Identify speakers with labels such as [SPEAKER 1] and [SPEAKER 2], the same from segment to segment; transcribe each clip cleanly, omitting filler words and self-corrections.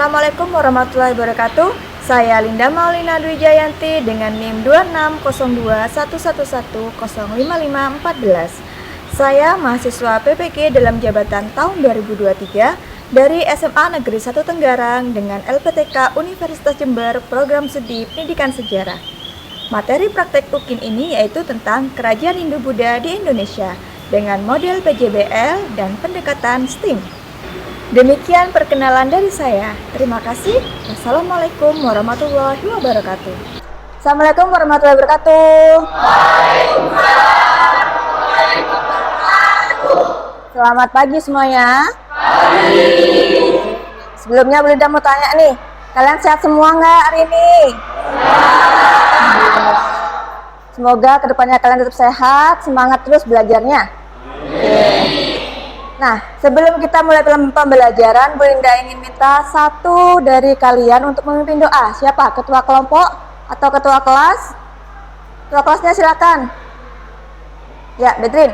[SPEAKER 1] Assalamualaikum warahmatullahi wabarakatuh. Saya Linda Maulina Dwi Jayanti dengan NIM 2602111055514. Saya mahasiswa PPG dalam jabatan tahun 2023 dari SMA Negeri 1 Tenggarang dengan LPTK Universitas Jember Program Studi Pendidikan Sejarah. Materi praktek UKIN ini yaitu tentang Kerajaan Hindu-Buddha di Indonesia dengan model PJBL dan pendekatan STEAM. Demikian perkenalan dari saya. Terima kasih. Wassalamualaikum warahmatullahi wabarakatuh. Assalamualaikum warahmatullahi wabarakatuh. Selamat pagi semuanya. Sebelumnya Bu Linda mau tanya nih, kalian sehat semua nggak hari ini? Semoga kedepannya kalian tetap sehat, semangat terus belajarnya. Nah, sebelum kita mulai pembelajaran, Bu Linda ingin minta satu dari kalian untuk memimpin doa. Siapa? Ketua kelompok atau ketua kelas? Ketua kelasnya silakan. Ya, Bedrin.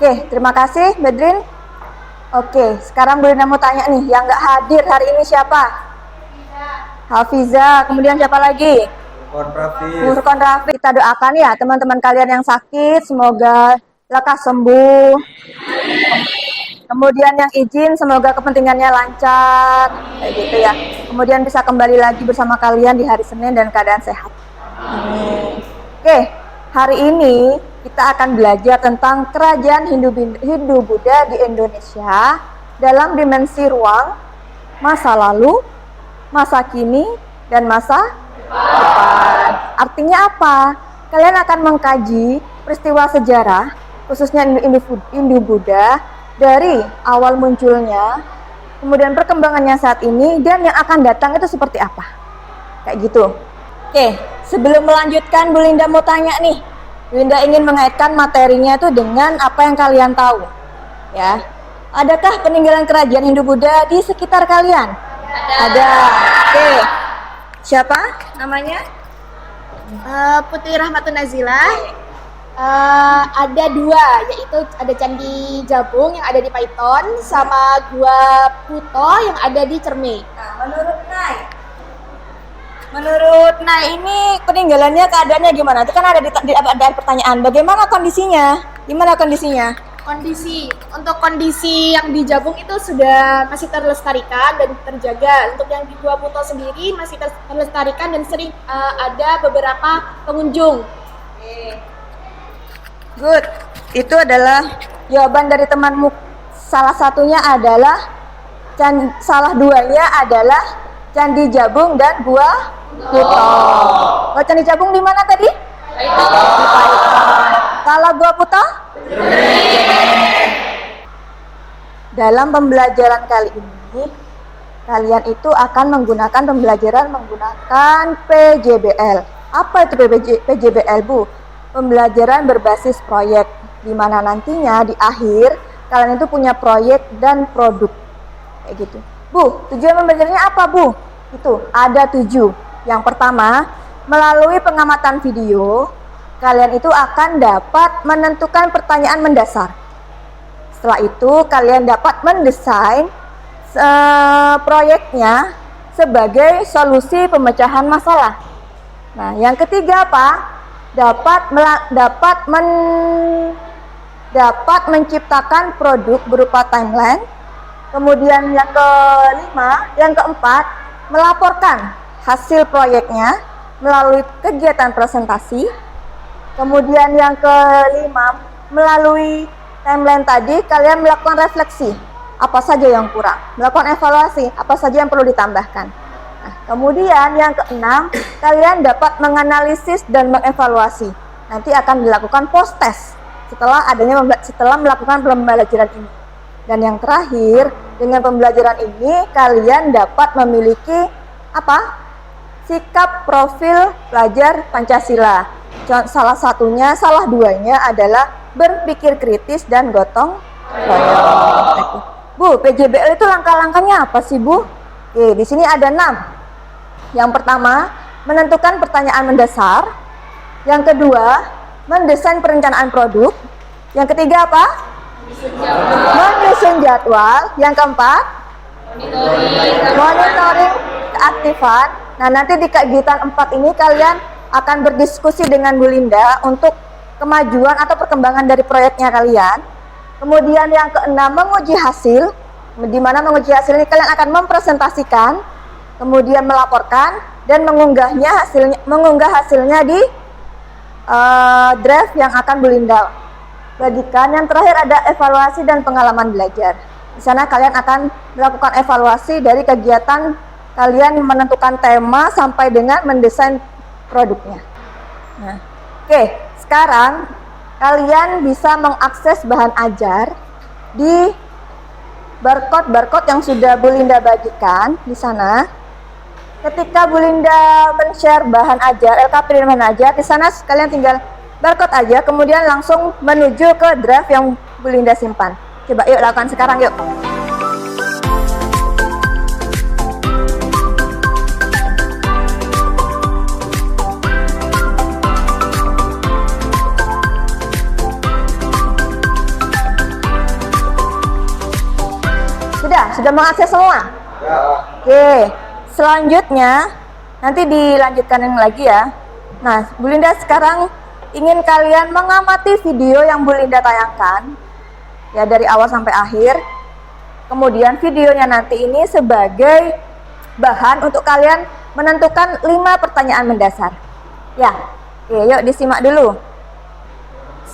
[SPEAKER 1] Oke, terima kasih Bedrin. Oke, sekarang Bu Linda mau tanya nih, yang nggak hadir hari ini siapa? Hafiza, kemudian siapa lagi? Furqan Rafi. Kita doakan ya teman-teman kalian yang sakit, semoga lekas sembuh. Kemudian yang izin, semoga kepentingannya lancar, kayak gitu ya. Kemudian bisa kembali lagi bersama kalian di hari Senin dan keadaan sehat. Oke, hari ini kita akan belajar tentang Kerajaan Hindu-Buddha di Indonesia dalam dimensi ruang, masa lalu, masa kini, dan masa depan. Artinya apa? Kalian akan mengkaji peristiwa sejarah, khususnya Hindu-Buddha, dari awal munculnya, kemudian perkembangannya saat ini, dan yang akan datang itu seperti apa. Kayak gitu. Oke, sebelum melanjutkan, Bu Linda mau tanya nih. Bu Linda ingin mengaitkan materinya itu dengan apa yang kalian tahu. Ya, adakah peninggalan kerajaan Hindu-Buddha di sekitar kalian? Ada. Oke. Siapa namanya?
[SPEAKER 2] Putri Rahmatun Nazila. Ada dua, yaitu ada Candi Jabung yang ada di Paiton sama Gua Puto yang ada di Cerme.
[SPEAKER 1] Nah, menurut Nay ini peninggalannya keadaannya gimana? Itu kan ada ada pertanyaan. Bagaimana kondisinya? Gimana kondisinya?
[SPEAKER 2] Untuk kondisi yang di Jabung itu sudah masih terlestarikan dan terjaga. Untuk yang di Gua Puto sendiri masih terlestarikan dan sering ada beberapa pengunjung.
[SPEAKER 1] Good. Itu adalah jawaban dari temanmu. Salah satunya adalah salah duanya adalah Candi Jabung dan Gua Puto. Oh, Candi Jabung di mana tadi? Di Paiton. Kalau Gua Puto? Dalam pembelajaran kali ini, kalian itu akan menggunakan PJBL. Apa itu PJBL, Bu? Pembelajaran berbasis proyek, di mana nantinya di akhir kalian itu punya proyek dan produk. Kayak gitu. Bu, tujuan pembelajarannya apa, Bu? Itu ada 7. Yang pertama, melalui pengamatan video, kalian itu akan dapat menentukan pertanyaan mendasar. Setelah itu, kalian dapat mendesain proyeknya sebagai solusi pemecahan masalah. Nah, yang ketiga apa? Dapat menciptakan produk berupa timeline. Kemudian yang keempat, melaporkan hasil proyeknya melalui kegiatan presentasi. Kemudian yang kelima, melalui timeline tadi kalian melakukan refleksi, apa saja yang kurang, melakukan evaluasi, apa saja yang perlu ditambahkan. Nah, kemudian yang keenam, kalian dapat menganalisis dan mengevaluasi. Nanti akan dilakukan post test setelah melakukan pembelajaran ini. Dan yang terakhir, dengan pembelajaran ini kalian dapat memiliki sikap profil pelajar Pancasila. Salah duanya adalah berpikir kritis dan gotong royong. Bu, PJBL itu langkah-langkahnya apa sih, Bu? Oke, di sini ada 6. Yang pertama, menentukan pertanyaan mendasar. Yang kedua, mendesain perencanaan produk. Yang ketiga apa? Menyusun jadwal. Yang keempat, monitoring keaktifan. Nah, nanti di kegiatan 4 ini kalian akan berdiskusi dengan Bu Linda untuk kemajuan atau perkembangan dari proyeknya kalian. Kemudian yang keenam, menguji hasil, di mana menguji hasil ini kalian akan mempresentasikan, kemudian melaporkan dan mengunggah hasilnya di draft yang akan Bu Linda bagikan. Yang terakhir ada evaluasi dan pengalaman belajar. Di sana kalian akan melakukan evaluasi dari kegiatan kalian menentukan tema sampai dengan mendesain produknya. Nah, oke, sekarang kalian bisa mengakses bahan ajar di barcode yang sudah Bu Linda bagikan di sana. Ketika Bu Linda men-share bahan ajar, LKP dan bahan ajar, di sana kalian tinggal barcode aja, kemudian langsung menuju ke draft yang Bu Linda simpan. Coba yuk lakukan sekarang yuk. Sudah mengakses semua? Ya. Oke, selanjutnya nanti dilanjutkan yang lagi ya. Nah, Bu Linda sekarang ingin kalian mengamati video yang Bu Linda tayangkan ya dari awal sampai akhir. Kemudian videonya nanti ini sebagai bahan untuk kalian menentukan 5 pertanyaan mendasar. Ya, oke, yuk disimak dulu.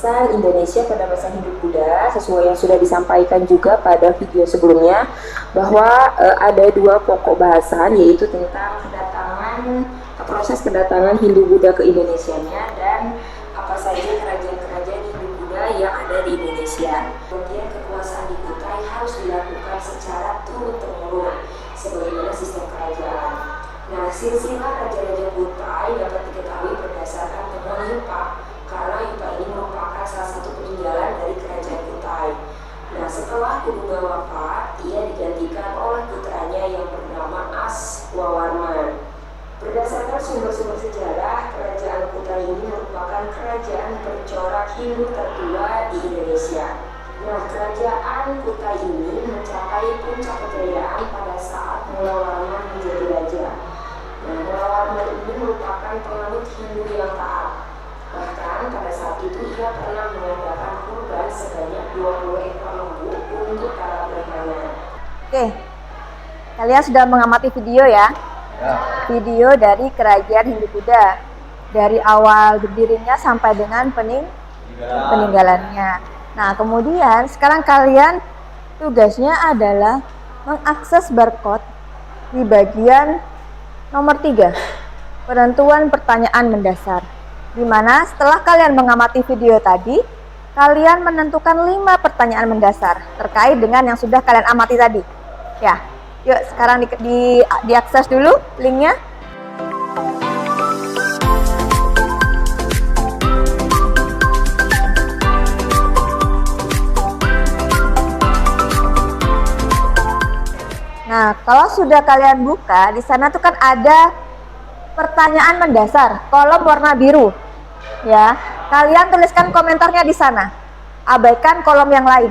[SPEAKER 3] Indonesia pada masa Hindu Buddha, sesuai yang sudah disampaikan juga pada video sebelumnya, bahwa ada 2 pokok bahasan, yaitu tentang proses kedatangan Hindu Buddha ke Indonesianya dan apa saja kerajaan-kerajaan Hindu Buddha yang ada di Indonesia. Kemudian kekuasaan di Kutai harus dilakukan secara turun-temurun sebagaimana sistem kerajaan. Nah, silsilah raja-raja Kutai dapat diketahui berdasarkan temuan Yupa, karena Yupa ini merupakan salah satu peninggalan dari kerajaan Kutai. Nah, setelah Kuduga wafat, ia digantikan oleh putranya yang bernama Aswawarman. Berdasarkan sumber-sumber sejarah, kerajaan Kutai ini merupakan kerajaan bercorak Hindu tertua di Indonesia. Nah, kerajaan Kutai ini mencapai puncak kejayaan pada saat Mulawarman menjadi raja. Nah, Mulawarman ini merupakan penganut Hindu yang taat. Bahkan pada saat itu ia pernah mengadakan kurban sebanyak 20 ekor lembu untuk para berhala.
[SPEAKER 1] Oke, kalian sudah mengamati video ya? Video dari kerajaan Hindu Buddha dari awal berdirinya sampai dengan peninggalannya. Nah, kemudian sekarang kalian tugasnya adalah mengakses barcode di bagian nomor 3, penentuan pertanyaan mendasar. Di mana setelah kalian mengamati video tadi, kalian menentukan 5 pertanyaan mendasar terkait dengan yang sudah kalian amati tadi. Ya, yuk sekarang diakses dulu linknya. Nah, kalau sudah kalian buka, di sana tuh kan ada pertanyaan mendasar, kolom warna biru. Ya, kalian tuliskan komentarnya di sana. Abaikan kolom yang lain.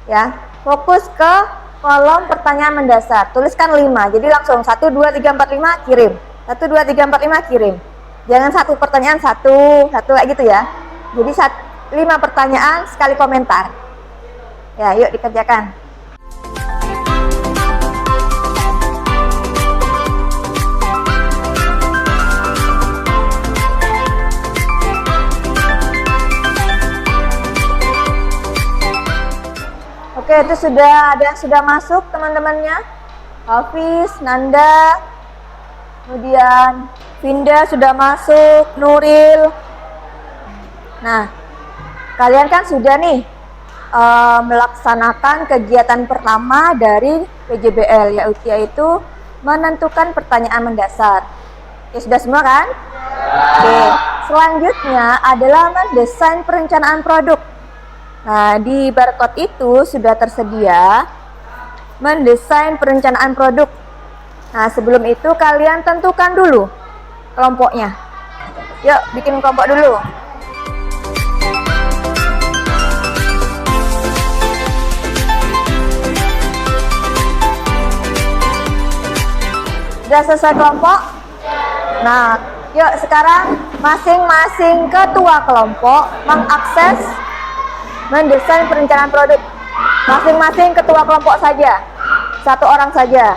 [SPEAKER 1] Ya, fokus ke kolom pertanyaan mendasar. Tuliskan 5. Jadi langsung 1 2 3 4 5 kirim. 1 2 3 4 5 kirim. Jangan satu pertanyaan satu kayak gitu ya. Jadi 5 pertanyaan sekali komentar. Ya, yuk dikerjakan. Oke, itu sudah ada yang sudah masuk teman-temannya. Hafiz, Nanda, kemudian Vinda sudah masuk, Nuril. Nah, kalian kan sudah nih melaksanakan kegiatan pertama dari PJBL, yaitu menentukan pertanyaan mendasar. Oke, sudah semua kan? Oke, selanjutnya adalah mendesain perencanaan produk. Nah, di barcode itu sudah tersedia mendesain perencanaan produk. Nah, sebelum itu kalian tentukan dulu kelompoknya. Yuk, bikin kelompok dulu. Sudah selesai kelompok? Nah, yuk sekarang masing-masing ketua kelompok mengakses mendesain perencanaan produk. Masing-masing ketua kelompok saja. Satu orang saja.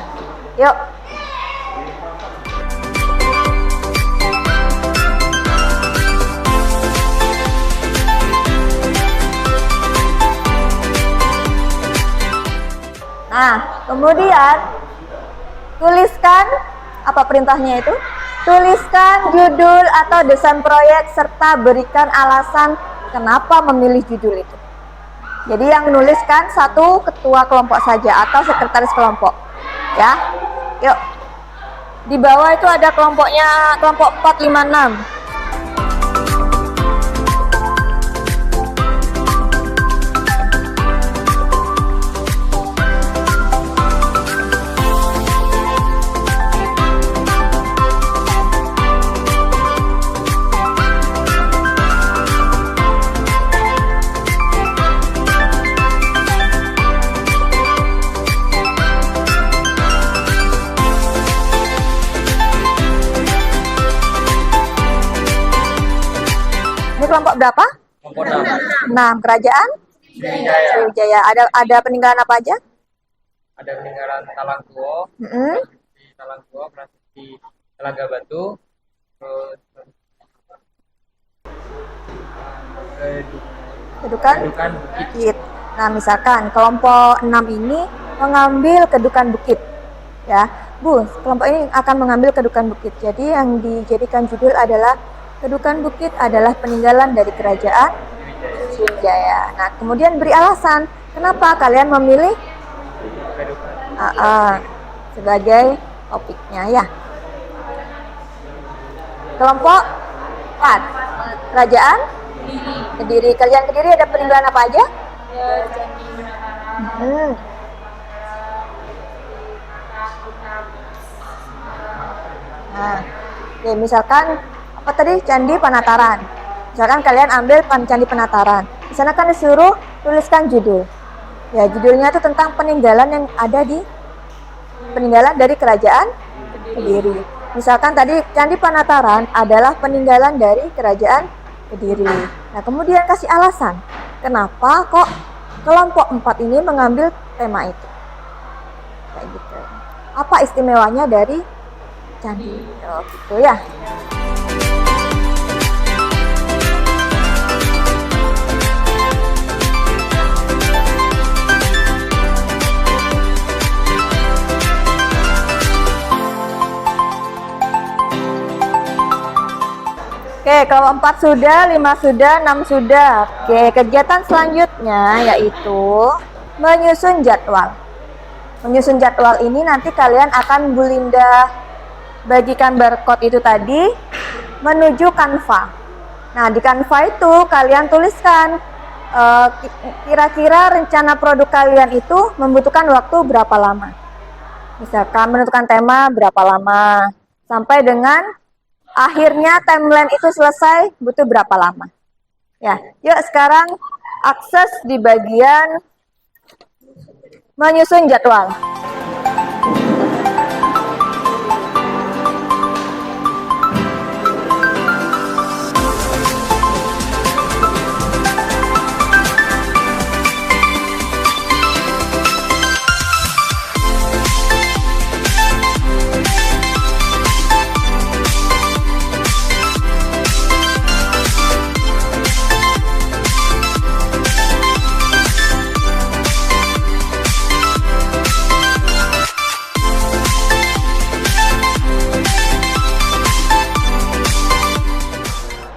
[SPEAKER 1] Yuk. Nah, kemudian tuliskan apa perintahnya itu? Tuliskan judul atau desain proyek serta berikan alasan kenapa memilih judul itu. Jadi yang menuliskan satu ketua kelompok saja atau sekretaris kelompok. Ya. Yuk. Di bawah itu ada kelompoknya, kelompok 456. Ini kelompok berapa?
[SPEAKER 4] Kelompok 6.
[SPEAKER 1] 6. Kerajaan?
[SPEAKER 4] Sriwijaya.
[SPEAKER 1] Sriwijaya. Ada peninggalan apa aja?
[SPEAKER 4] Ada peninggalan Talangtuo,
[SPEAKER 1] Mm-mm.
[SPEAKER 4] di Talangtuo, di Telaga Batu, terus
[SPEAKER 1] Kedukan?
[SPEAKER 4] Kedukan Bukit.
[SPEAKER 1] Bukit. Nah, misalkan kelompok 6 ini mengambil kedukan bukit. Ya, Bu, kelompok ini akan mengambil kedukan bukit. Jadi yang dijadikan judul adalah kedukan bukit adalah peninggalan dari kerajaan Sriwijaya. Nah, kemudian beri alasan kenapa kalian memilih
[SPEAKER 4] Kedukan.
[SPEAKER 1] sebagai topiknya ya. Kelompok 4. Kerajaan Kediri. Kerajaan Kediri ada peninggalan apa aja? Hmm. Nah, oke, misalkan apa tadi Candi Panataran. Misalkan kalian ambil Candi Panataran. Di sana kan disuruh tuliskan judul. Ya, judulnya itu tentang peninggalan yang ada di peninggalan dari kerajaan Kediri. Misalkan tadi Candi Panataran adalah peninggalan dari kerajaan Kediri. Nah, kemudian kasih alasan kenapa kok kelompok 4 ini mengambil tema itu. Kayak gitu. Apa istimewanya dari candi? Oh, gitu ya. Oke, kelompok 4 sudah, 5 sudah, 6 sudah. Oke, kegiatan selanjutnya yaitu menyusun jadwal. Menyusun jadwal ini nanti kalian akan Bu Linda bagikan barcode itu tadi menuju Canva. Nah, di Canva itu kalian tuliskan kira-kira rencana produk kalian itu membutuhkan waktu berapa lama. Misalkan menentukan tema berapa lama sampai dengan akhirnya timeline itu selesai butuh berapa lama. Ya, yuk sekarang akses di bagian menyusun jadwal.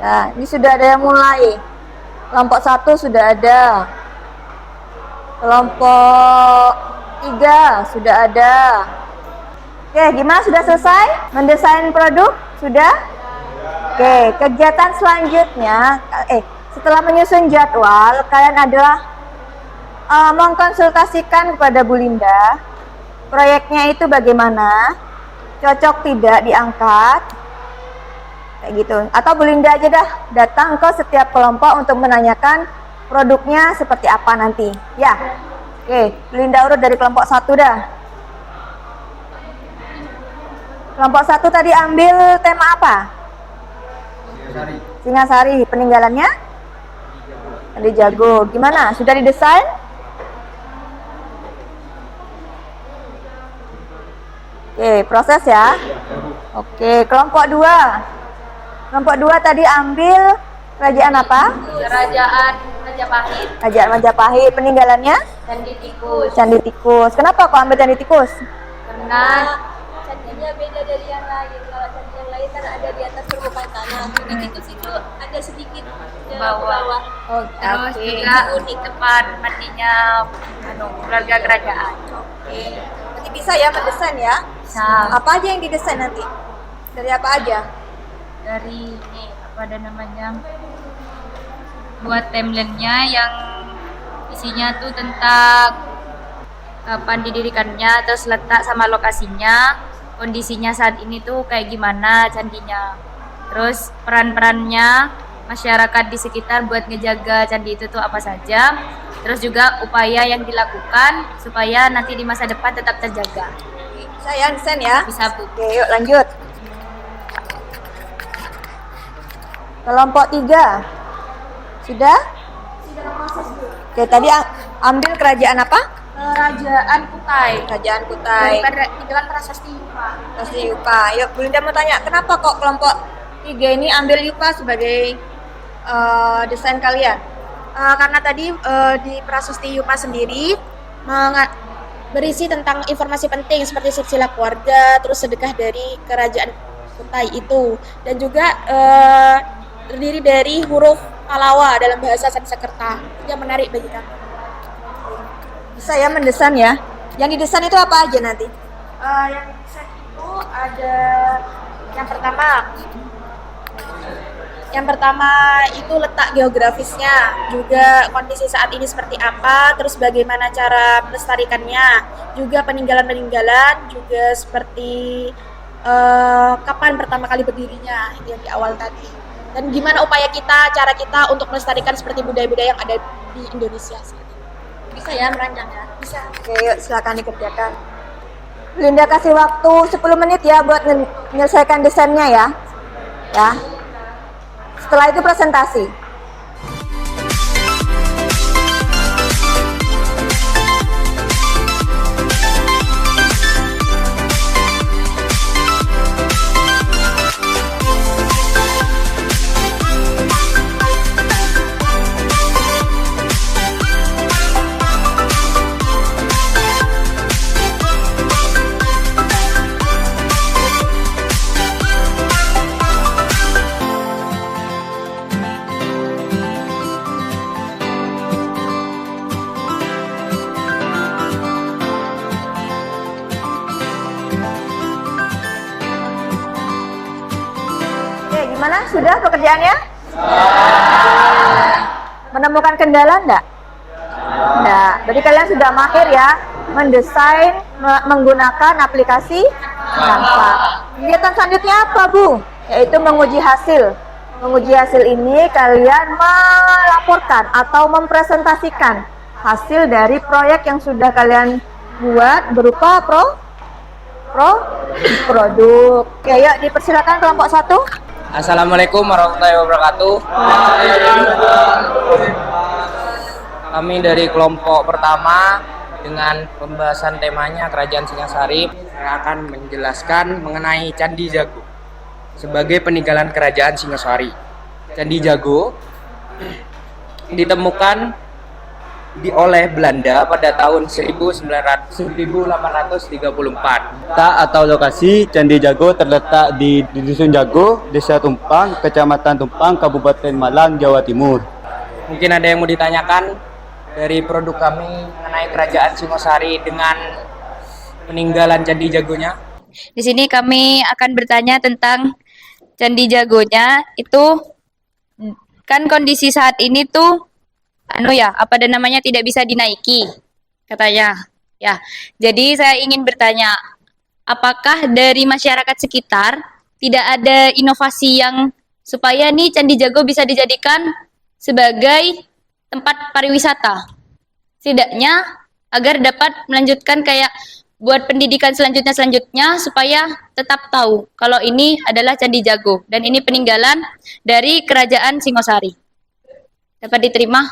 [SPEAKER 1] Nah, ini sudah ada yang mulai. Kelompok 1 sudah ada. Kelompok 3 sudah ada. Oke, gimana, sudah selesai? Mendesain produk? Sudah? Oke, kegiatan selanjutnya, setelah menyusun jadwal, kalian adalah mengkonsultasikan kepada Bu Linda proyeknya itu bagaimana, cocok tidak diangkat, kayak gitu. Atau Bu Linda aja dah datang ke setiap kelompok untuk menanyakan produknya seperti apa nanti. Ya, oke, Bu Linda urut dari kelompok 1 dah. Kelompok 1 tadi ambil tema apa? Singasari. Peninggalannya? Candi Jago. Gimana? Sudah didesain? Oke, proses ya. Oke, kelompok 2. Kelompok 2 tadi ambil kerajaan apa?
[SPEAKER 2] Kerajaan Majapahit
[SPEAKER 1] Kerajaan Majapahit. Peninggalannya?
[SPEAKER 2] Candi Tikus.
[SPEAKER 1] Candi Tikus. Kenapa kok ambil Candi Tikus?
[SPEAKER 2] Karena candinya beda dari yang lain. Kalau candi yang lain kan ada di atas permukaan tanah. Candi Tikus itu ada sedikit ke bawah.
[SPEAKER 1] Oh,
[SPEAKER 2] Terus juga unik tempat mandinya keluarga kerajaan.
[SPEAKER 1] Oke. Nanti bisa ya mendesain ya?
[SPEAKER 2] Bisa.
[SPEAKER 1] Apa aja yang didesain nanti? Dari apa aja?
[SPEAKER 5] Dari ini apa ada namanya, buat timelinenya yang isinya tuh tentang kapan didirikannya, terus letak sama lokasinya, kondisinya saat ini tuh kayak gimana candinya, terus peran-perannya masyarakat di sekitar buat ngejaga candi itu tuh apa saja, terus juga upaya yang dilakukan supaya nanti di masa depan tetap terjaga.
[SPEAKER 1] Bisa ya desain ya?
[SPEAKER 5] Bisa, Bu.
[SPEAKER 1] Oke, yuk lanjut. Kelompok 3. Sudah? Oke, tadi ambil kerajaan apa?
[SPEAKER 2] Kerajaan Kutai.
[SPEAKER 1] Kerajaan Kutai.
[SPEAKER 2] Peninggalan prasasti Yupa.
[SPEAKER 1] Pasti Yupa. Yuk, Bu Linda mau tanya, kenapa kok kelompok 3 ini ambil Yupa sebagai desain kalian?
[SPEAKER 2] Karena tadi di prasasti Yupa sendiri berisi tentang informasi penting seperti silsilah keluarga, terus sedekah dari kerajaan Kutai itu, dan juga terdiri dari huruf Palawa dalam bahasa Sanskerta. Yang menarik bagi kami.
[SPEAKER 1] Bisa ya mendesain ya? Yang didesain itu apa aja nanti?
[SPEAKER 2] Yang didesain itu ada yang pertama itu letak geografisnya, juga kondisi saat ini seperti apa, terus bagaimana cara melestarikannya, juga peninggalan-peninggalan, juga seperti kapan pertama kali berdirinya yang di awal tadi, dan gimana upaya kita, cara kita untuk melestarikan seperti budaya-budaya yang ada di Indonesia saat ini. Bisa ya merancang ya? Bisa.
[SPEAKER 1] Oke, yuk silakan dikerjakan. Linda kasih waktu 10 menit ya buat menyelesaikan desainnya ya. Ya. Setelah itu presentasi. Oke, gimana? Sudah pekerjaannya? Menemukan kendala enggak? Enggak. Berarti kalian sudah mahir ya mendesain menggunakan aplikasi Canva. Kegiatan selanjutnya apa, Bu? Yaitu menguji hasil. Menguji hasil ini kalian melaporkan atau mempresentasikan hasil dari proyek yang sudah kalian buat berupa produk. Oke, yuk dipersilakan kelompok 1.
[SPEAKER 4] Assalamualaikum warahmatullahi wabarakatuh. Kami dari kelompok pertama dengan pembahasan temanya Kerajaan Singasari, saya akan menjelaskan mengenai Candi Jago sebagai peninggalan Kerajaan Singasari. Candi Jago ditemukan oleh Belanda pada tahun 1834.
[SPEAKER 6] Letak atau lokasi Candi Jago terletak di Dusun Jago, Desa Tumpang, Kecamatan Tumpang, Kabupaten Malang, Jawa Timur.
[SPEAKER 4] Mungkin ada yang mau ditanyakan dari produk kami mengenai Kerajaan Singasari dengan peninggalan Candi Jagonya.
[SPEAKER 5] Di sini kami akan bertanya tentang Candi Jagonya. Itu kan kondisi saat ini tuh tidak bisa dinaiki katanya. Ya. Jadi saya ingin bertanya, apakah dari masyarakat sekitar tidak ada inovasi yang supaya nih Candi Jago bisa dijadikan sebagai tempat pariwisata? Setidaknya agar dapat melanjutkan kayak buat pendidikan selanjutnya supaya tetap tahu kalau ini adalah Candi Jago dan ini peninggalan dari Kerajaan Singosari. Dapat diterima?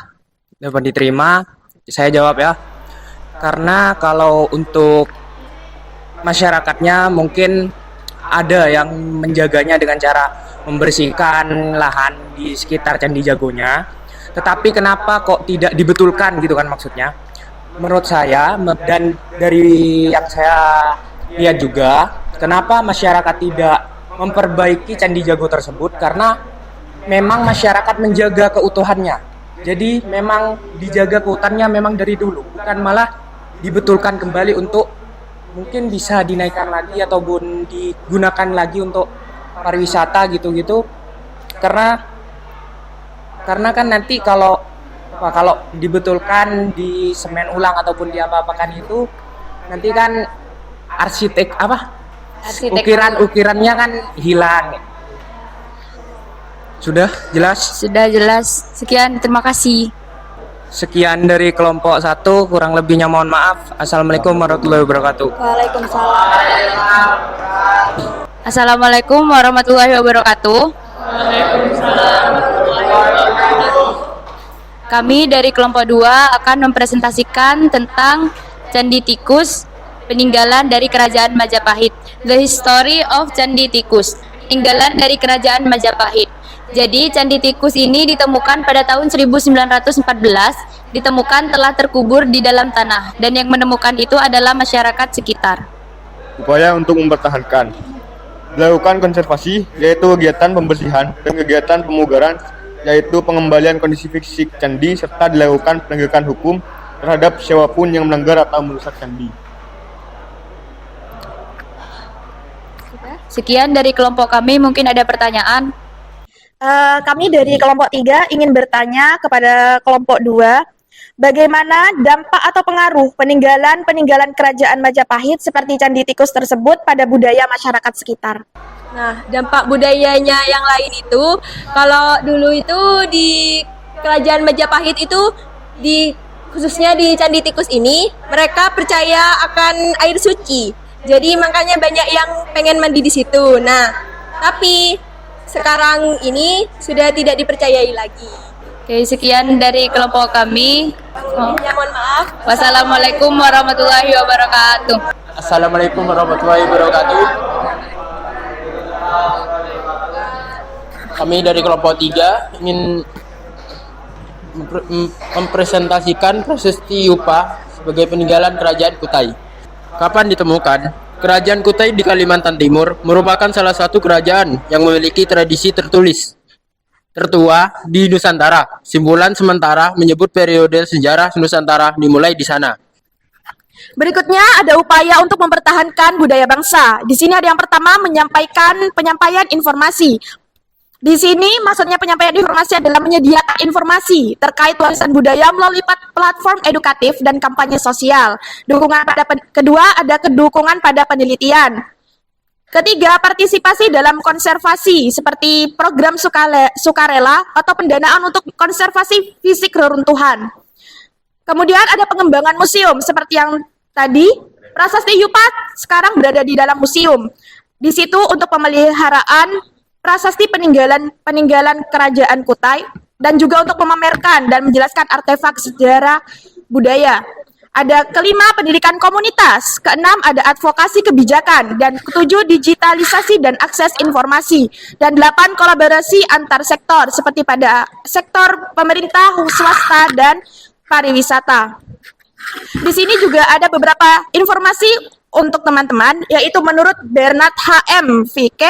[SPEAKER 4] Dapat diterima. Saya jawab ya. Karena kalau untuk masyarakatnya mungkin ada yang menjaganya dengan cara membersihkan lahan di sekitar Candi Jagonya. Tetapi kenapa kok tidak dibetulkan gitu kan maksudnya? Menurut saya dan dari yang saya lihat juga, kenapa masyarakat tidak memperbaiki Candi Jago tersebut? Karena memang masyarakat menjaga keutuhannya. Jadi memang dijaga keutuhannya memang dari dulu, bukan malah dibetulkan kembali untuk mungkin bisa dinaikkan lagi ataupun digunakan lagi untuk pariwisata gitu-gitu. Karena kan nanti kalau dibetulkan, di semen ulang ataupun diapa-apakan itu nanti kan ukirannya kan hilang. Sudah jelas?
[SPEAKER 5] Sudah jelas. Sekian, terima kasih.
[SPEAKER 4] Sekian dari kelompok 1, kurang lebihnya mohon maaf. Assalamualaikum warahmatullahi wabarakatuh.
[SPEAKER 1] Waalaikumsalam.
[SPEAKER 5] Assalamualaikum warahmatullahi wabarakatuh. Kami dari kelompok 2 akan mempresentasikan tentang Candi Tikus, peninggalan dari Kerajaan Majapahit. The History of Candi Tikus, peninggalan dari Kerajaan Majapahit. Jadi Candi Tikus ini ditemukan pada tahun 1914, ditemukan telah terkubur di dalam tanah, dan yang menemukan itu adalah masyarakat sekitar.
[SPEAKER 6] Upaya untuk mempertahankan. Dilakukan konservasi, yaitu kegiatan pembersihan dan kegiatan pemugaran, yaitu pengembalian kondisi fisik candi, serta dilakukan penegakan hukum terhadap siapapun yang melanggar atau merusak candi.
[SPEAKER 5] Sekian dari kelompok kami, mungkin ada pertanyaan.
[SPEAKER 1] Kami dari kelompok 3 ingin bertanya kepada kelompok 2, bagaimana dampak atau pengaruh peninggalan Kerajaan Majapahit seperti Candi Tikus tersebut pada budaya masyarakat sekitar?
[SPEAKER 7] Nah, dampak budayanya yang lain itu, kalau dulu itu di Kerajaan Majapahit itu, khususnya di Candi Tikus ini, mereka percaya akan air suci. Jadi makanya banyak yang pengen mandi di situ. Nah, tapi sekarang ini sudah tidak dipercayai lagi.
[SPEAKER 5] Oke, sekian dari kelompok kami.
[SPEAKER 7] Ya, mohon maaf.
[SPEAKER 5] Wassalamualaikum warahmatullahi wabarakatuh.
[SPEAKER 4] Assalamualaikum warahmatullahi wabarakatuh. Kami dari kelompok 3 ingin mempresentasikan prasasti Yupa sebagai peninggalan Kerajaan Kutai. Kapan ditemukan? Kerajaan Kutai di Kalimantan Timur merupakan salah satu kerajaan yang memiliki tradisi tertulis tertua di Nusantara. Simbolan sementara menyebut periode sejarah Nusantara dimulai di sana.
[SPEAKER 1] Berikutnya ada upaya untuk mempertahankan budaya bangsa. Di sini ada yang pertama penyampaian informasi. Di sini maksudnya penyampaian informasi adalah menyediakan informasi terkait warisan budaya melalui platform edukatif dan kampanye sosial. Kedua ada kedukungan pada penelitian. Ketiga, partisipasi dalam konservasi seperti program sukarela atau pendanaan untuk konservasi fisik reruntuhan. Kemudian ada pengembangan museum seperti yang tadi, Prasasti Yupa sekarang berada di dalam museum. Di situ untuk pemeliharaan prasasti peninggalan Kerajaan Kutai dan juga untuk memamerkan dan menjelaskan artefak sejarah budaya. Ada kelima, pendidikan komunitas. Keenam, ada advokasi kebijakan. Dan ketujuh, digitalisasi dan akses informasi. Dan 8, kolaborasi antar sektor seperti pada sektor pemerintah, swasta, dan pariwisata. Di sini juga ada beberapa informasi untuk teman-teman, yaitu menurut Bernard H.M. Vique,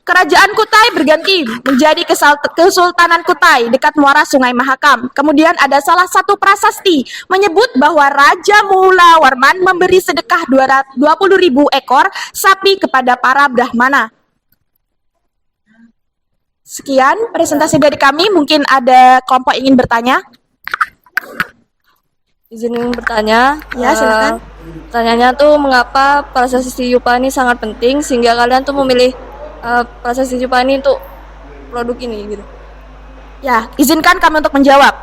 [SPEAKER 1] Kerajaan Kutai berganti menjadi Kesultanan Kutai dekat muara Sungai Mahakam. Kemudian ada salah satu prasasti menyebut bahwa Raja Mula Warman memberi sedekah 20.000 ekor sapi kepada para Brahmana. Sekian presentasi dari kami, mungkin ada kelompok ingin bertanya.
[SPEAKER 8] Izin bertanya.
[SPEAKER 1] Ya, silakan.
[SPEAKER 8] Pertanyaannya tuh mengapa prasasti Yupa ini sangat penting sehingga kalian tuh memilih prasasti Yupa ini untuk produk ini gitu.
[SPEAKER 1] Ya, izinkan kami untuk menjawab.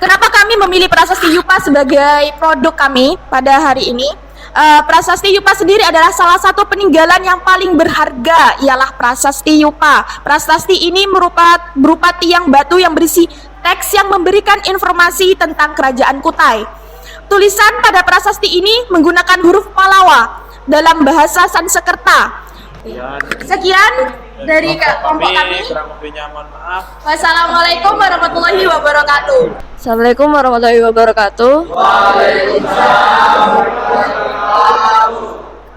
[SPEAKER 1] Kenapa kami memilih prasasti Yupa sebagai produk kami pada hari ini?
[SPEAKER 2] Prasasti Yupa sendiri adalah salah satu peninggalan yang paling berharga, ialah Prasasti Yupa. Prasasti ini berupa tiang batu yang berisi teks yang memberikan informasi tentang kerajaan Kutai. Tulisan pada prasasti ini menggunakan huruf Pallava dalam bahasa Sanskerta. Sekian dari kelompok kami. Wassalamualaikum warahmatullahi wabarakatuh.
[SPEAKER 8] Assalamualaikum warahmatullahi wabarakatuh.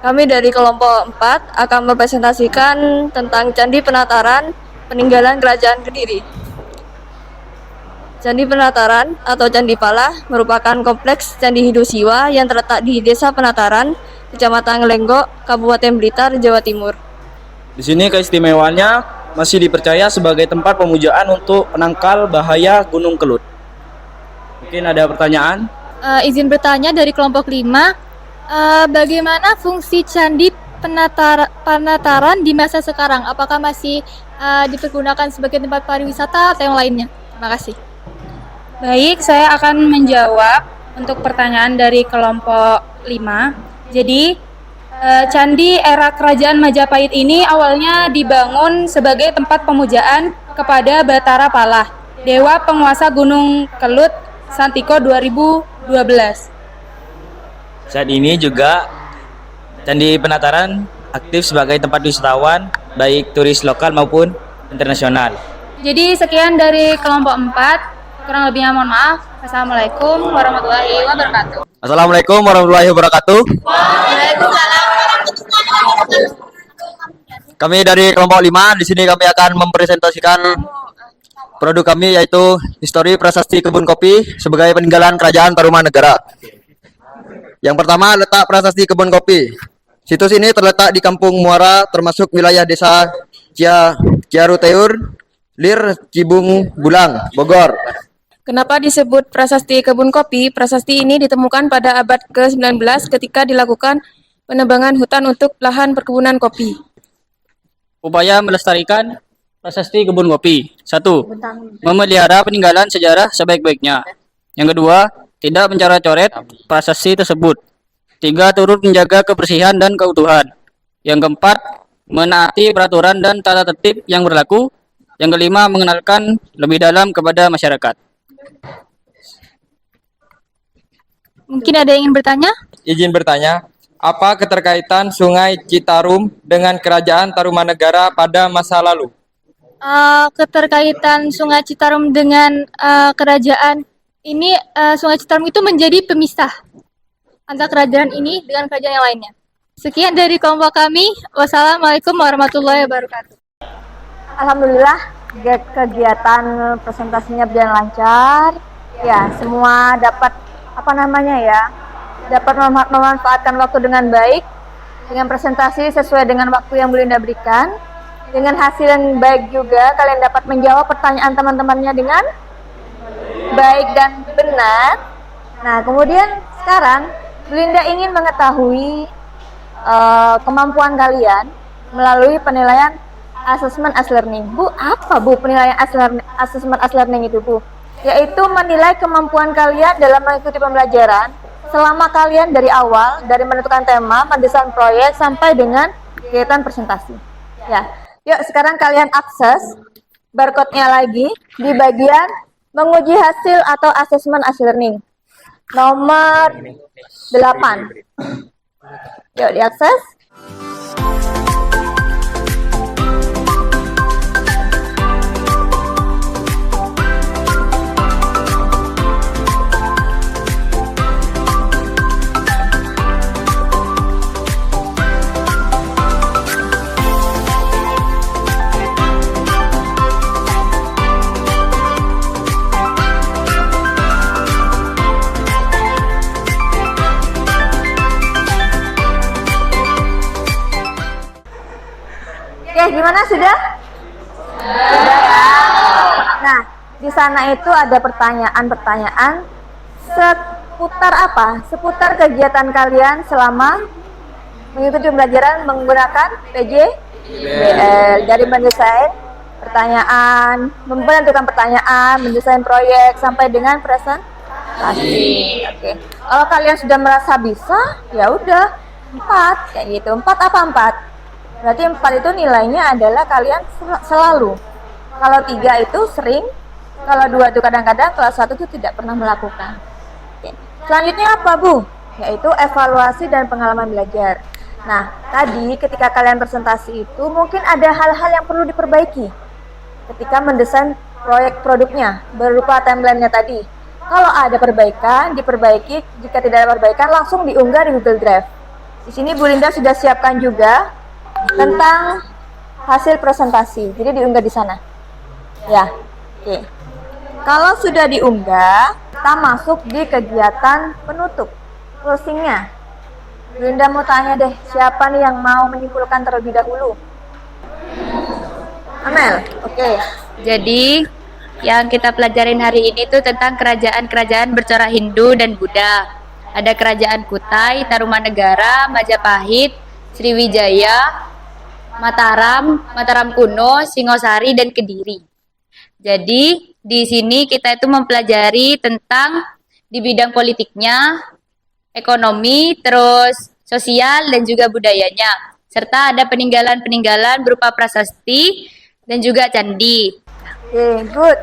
[SPEAKER 8] Kami dari kelompok 4 akan mempresentasikan tentang Candi Penataran, peninggalan Kerajaan Kediri. Candi Penataran atau Candi Pala merupakan kompleks Candi Hindu Siwa yang terletak di Desa Penataran, Kecamatan Ngelenggok, Kabupaten Blitar, Jawa Timur.
[SPEAKER 9] Di sini keistimewaannya masih dipercaya sebagai tempat pemujaan untuk penangkal bahaya Gunung Kelut. Mungkin ada pertanyaan?
[SPEAKER 10] Izin bertanya dari kelompok 5, bagaimana fungsi Candi Penataran di masa sekarang? Apakah masih dipergunakan sebagai tempat pariwisata atau yang lainnya? Terima kasih.
[SPEAKER 11] Baik, saya akan menjawab untuk pertanyaan dari kelompok 5. Jadi, Candi era Kerajaan Majapahit ini awalnya dibangun sebagai tempat pemujaan kepada Batara Pala, Dewa Penguasa Gunung Kelut Santiko 2012.
[SPEAKER 9] Saat ini juga Candi Penataran aktif sebagai tempat wisatawan baik turis lokal maupun internasional.
[SPEAKER 11] Jadi sekian dari kelompok 4, kurang lebihnya mohon maaf. Assalamualaikum warahmatullahi wabarakatuh.
[SPEAKER 9] Assalamualaikum warahmatullahi wabarakatuh. Kami dari kelompok 5, di sini kami akan mempresentasikan produk kami yaitu Histori Prasasti Kebun Kopi sebagai peninggalan Kerajaan Tarumanegara. Yang pertama, letak Prasasti Kebun Kopi. Situs ini terletak di Kampung Muara, termasuk wilayah Desa Ciaruteur, Lir, Cibung, Bulang, Bogor.
[SPEAKER 8] Kenapa disebut Prasasti Kebun Kopi? Prasasti ini ditemukan pada abad ke-19 ketika dilakukan penebangan hutan untuk lahan perkebunan kopi.
[SPEAKER 9] Upaya melestarikan Prasasti Kebun Kopi. 1. Memelihara peninggalan sejarah sebaik-baiknya. Yang kedua, tidak mencoret-coret prasasti tersebut. 3. Turut menjaga kebersihan dan keutuhan. Yang keempat, menaati peraturan dan tata tertib yang berlaku. Yang kelima, mengenalkan lebih dalam kepada masyarakat.
[SPEAKER 10] Mungkin ada yang ingin bertanya?
[SPEAKER 4] Izin bertanya, apa keterkaitan Sungai Citarum dengan Kerajaan Tarumanegara pada masa lalu?
[SPEAKER 10] Keterkaitan Sungai Citarum dengan kerajaan ini, Sungai Citarum itu menjadi pemisah antara kerajaan ini dengan kerajaan yang lainnya. Sekian dari kelompok kami. Wassalamualaikum warahmatullahi wabarakatuh.
[SPEAKER 1] Alhamdulillah kegiatan presentasinya berjalan lancar. Ya, semua dapat dapat memanfaatkan waktu dengan baik, dengan presentasi sesuai dengan waktu yang Bu Linda berikan. Dengan hasil yang baik juga, kalian dapat menjawab pertanyaan teman-temannya dengan baik dan benar. Nah, kemudian sekarang Bu Linda ingin mengetahui kemampuan kalian melalui penilaian Assessment as Learning. Bu, apa Bu penilaian Assessment as Learning itu, Bu? Yaitu menilai kemampuan kalian dalam mengikuti pembelajaran selama kalian dari awal, dari menentukan tema, mendesain proyek, sampai dengan kegiatan presentasi. Ya, yuk sekarang kalian akses barcode-nya lagi di bagian menguji hasil atau Assessment as Learning. Nomor 8. Yuk diakses. Oke, gimana sudah? Sudah ya. Nah, di sana itu ada pertanyaan-pertanyaan seputar apa? Seputar kegiatan kalian selama mengikuti pembelajaran menggunakan PJBL. Dari mendesain pertanyaan, menentukan pertanyaan, mendesain proyek, sampai dengan presentasi. Asik. Oke. Kalau kalian sudah merasa bisa, ya udah 4 kayak gitu. 4 apa 4? Berarti 4 itu nilainya adalah kalian selalu. Kalau 3 itu sering, kalau 2 itu kadang-kadang, kalau 1 itu tidak pernah melakukan. Oke. Selanjutnya apa, Bu? Yaitu evaluasi dan pengalaman belajar. Nah, tadi ketika kalian presentasi itu mungkin ada hal-hal yang perlu diperbaiki ketika mendesain proyek produknya berupa timeline-nya tadi. Kalau ada perbaikan, diperbaiki. Jika tidak ada perbaikan, langsung diunggah di Google Drive. Di sini Bu Linda sudah siapkan juga tentang hasil presentasi. Jadi diunggah di sana. Ya, oke. Kalau sudah diunggah, kita masuk di kegiatan penutup, closing-nya. Bu Linda mau tanya deh, siapa nih yang mau menyimpulkan terlebih dahulu? Amel, oke.
[SPEAKER 5] Jadi yang kita pelajarin hari ini tuh tentang kerajaan-kerajaan bercorak Hindu dan Buddha. Ada kerajaan Kutai, Tarumanegara, Majapahit, Sriwijaya, Mataram, Mataram Kuno, Singosari, dan Kediri. Jadi di sini kita itu mempelajari tentang di bidang politiknya, ekonomi, terus sosial dan juga budayanya. Serta ada peninggalan-peninggalan berupa prasasti dan juga candi.
[SPEAKER 1] Oke, good.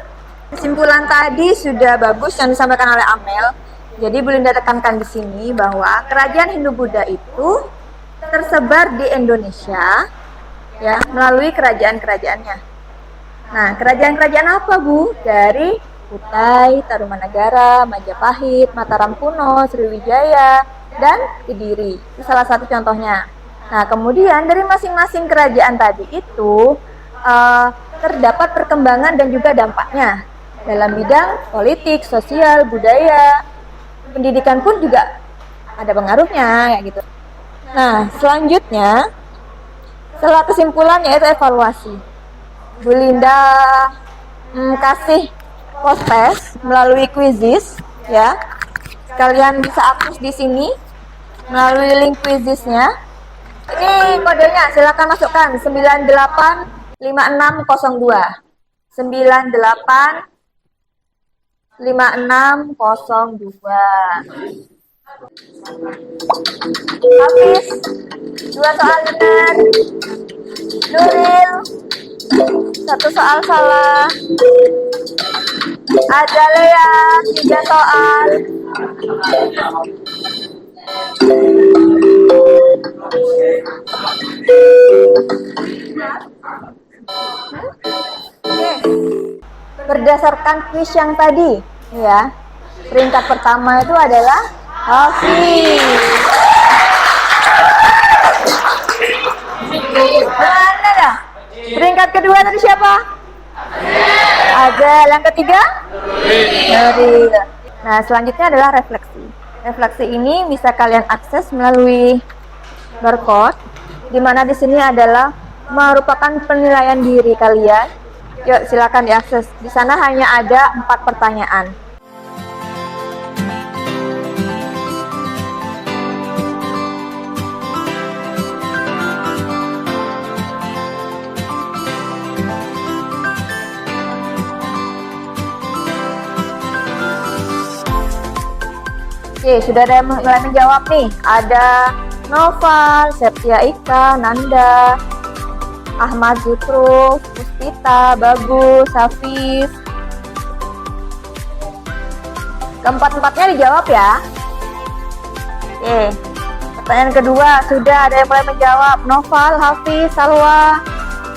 [SPEAKER 1] Kesimpulan tadi sudah bagus yang disampaikan oleh Amel. Jadi Bu Linda tekankan di sini bahwa kerajaan Hindu-Buddha itu tersebar di Indonesia ya melalui kerajaan-kerajaannya. Nah, kerajaan-kerajaan apa, Bu? Dari Kutai, Tarumanegara, Majapahit, Mataram Kuno, Sriwijaya, dan Kediri. Itu salah satu contohnya. Nah, kemudian dari masing-masing kerajaan tadi itu terdapat perkembangan dan juga dampaknya dalam bidang politik, sosial, budaya, pendidikan pun juga ada pengaruhnya, kayak gitu. Nah, selanjutnya setelah kesimpulan yaitu evaluasi. Bu Linda kasih post test melalui quizzes, ya. Kalian bisa akses di sini melalui link quizzesnya. Ini kodenya, silakan masukkan 985602. 985602. Hafiz, 2 soal benar. Nuril, 1 soal salah. Azalea, 3 soal. Oke. Berdasarkan quiz yang tadi, ya, peringkat pertama itu adalah Hafiz. Mana dah? Peringkat kedua tadi siapa? Ada. Yang ketiga? Nuril. Nah, selanjutnya adalah refleksi. Refleksi ini bisa kalian akses melalui barcode, di mana di sini adalah merupakan penilaian diri kalian. Yuk, silakan diakses. Di sana hanya ada 4 pertanyaan. Oke, sudah ada yang mulai menjawab nih. Ada Noval, Septia Ika, Nanda, Ahmad Zutru, Puspita, Bagus, Hafiz. Keempat-empatnya dijawab ya. Oke, pertanyaan kedua sudah ada yang mulai menjawab. Noval, Hafiz, Salwa,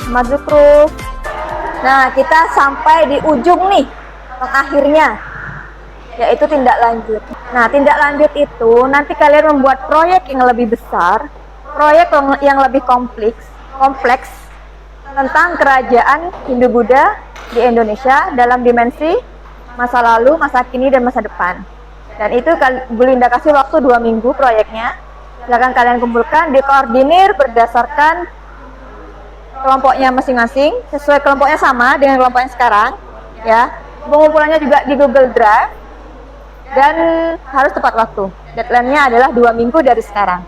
[SPEAKER 1] Ahmad Zutru. Nah, kita sampai di ujung nih, pengakhirnya, yaitu tindak lanjut. Nah, tindak lanjut itu nanti kalian membuat proyek yang lebih besar, proyek yang lebih kompleks tentang kerajaan Hindu-Buddha di Indonesia dalam dimensi masa lalu, masa kini, dan masa depan. Dan itu Bu Linda kasih waktu 2 minggu proyeknya. Silakan kalian kumpulkan, dikoordinir berdasarkan kelompoknya masing-masing, sesuai kelompoknya sama dengan kelompoknya sekarang, ya. Pengumpulannya juga di Google Drive dan harus tepat waktu. Deadline-nya adalah 2 minggu dari sekarang.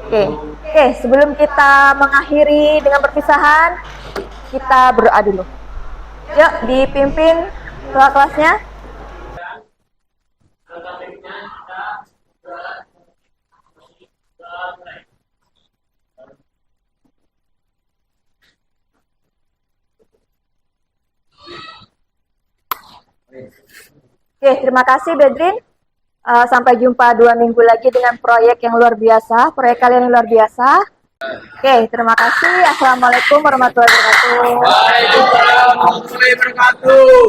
[SPEAKER 1] Oke, sebelum kita mengakhiri dengan perpisahan, kita berdoa dulu. Yuk, dipimpin kelas-kelasnya. Oke, terima kasih Bedrin. Sampai jumpa 2 minggu lagi dengan proyek yang luar biasa, proyek kalian yang luar biasa. Oke, terima kasih. Assalamualaikum warahmatullahi wabarakatuh.
[SPEAKER 12] Waalaikumsalam warahmatullahi wabarakatuh.